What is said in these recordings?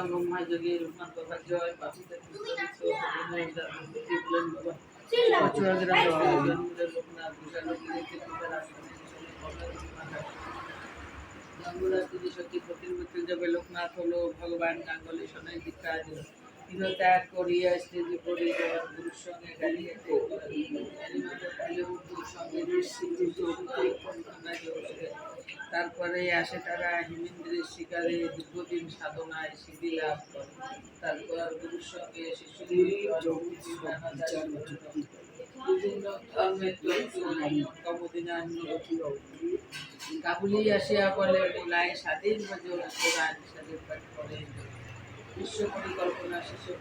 ব্রহ্মা যোগী রঘুনাথ বাবা জয় বাবুদের বাবা লোকনাথ যাবে লোকনাথ হলো ভগবান গাঙ্গুলি সোনাই দীক্ষা দিল ত্যাগ করিয়া স্ত্রী পরিবার গুরুর সঙ্গে গাড়িয়েতে তারপরে আসে তারা হিমেন্দ্রের শিকারে দীর্ঘদিন সাধনায় সিদ্ধি লাভ করে তারপর গুরুর সঙ্গে শিশু বিভিন্ন ধর্মের কাবুলি আসিয়া বলে বোলায় স্বাধীন কোরআন স্বাধীন পাঠ করে বিশ্ব পরিকল্পনা শিশু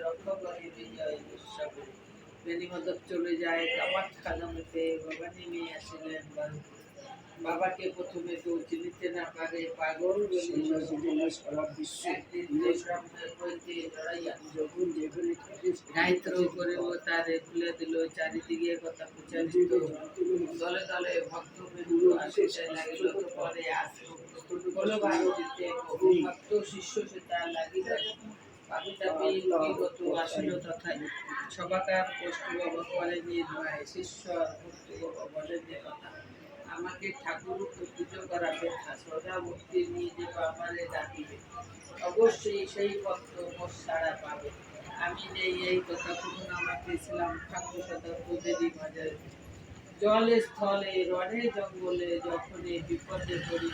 রক্ষা করে বিজয় উৎসবে বেনিমদক চলে যায় কামাত খাদামতে বাবা নেমে আসিলেন বাবাকে প্রথমে তো চিনিতে না পারে পাগল গায়ত্র করে তারে খুলে দিল চারিদিকে কথা প্রচারিত দলে দলে ভক্ত আসিতে লাগিল পরে আসলো ভারতীতে ভক্ত শিষ্য সে তার লাগিল আসিল তথায় সবাকার কৌষ্ঠব করেনি শিষ্য বলেন কথা আমাকে ঠাকুর পুজো করা ব্যথা সদা ভক্তি নিয়ে যে বাবারে ডাকিবে অবশ্যই সেই ভক্ত মোট সাড়া পাবে আমি নেই এই কথা তখন আমাকে ইসলাম ঠাকুর সদা প্রতিদি বাজারে জলে স্থলে রণে জঙ্গলে যখনই বিপদে পড়ি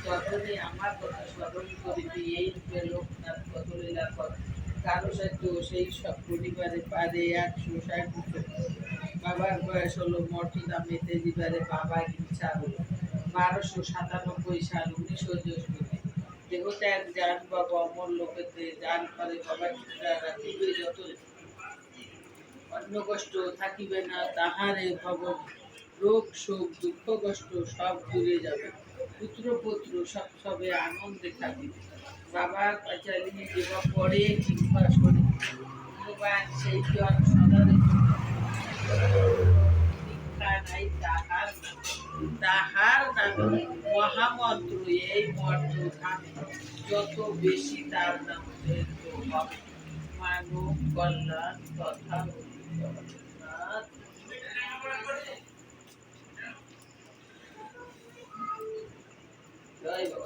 তখনই আমার কথা স্মরণ করিবি এই রূপে লোকনাথ কত লীলা কর কারো সাথে সেই সব পরিবারে পারে 160 বছর বাবার বয়স হলো মঠি দামেতে দিবারে বাবা ইচ্ছা হলো 1297 সাল 19 জ্যৈষ্ঠ দেহত্যাগ যান বাবা অমর লোকেতে যান পারে বাবা চিত্রা রাখিবে যত অন্য কষ্ট থাকিবে না তাহারে ভবন রোগ শোক দুঃখ কষ্ট সব দূরে যাবে পুত্র পুত্র সব সবে আনন্দে থাকিবে বাবা চালিয়ে দেওয়া পরে চিন্তা করে ভগবান সেই জন সদা তাহার নামে মহামন্ত্র এই মন্ত্র ধামে যত বেশি তার নাম হবে মানব কল্যাণ তথা জয় বাবা।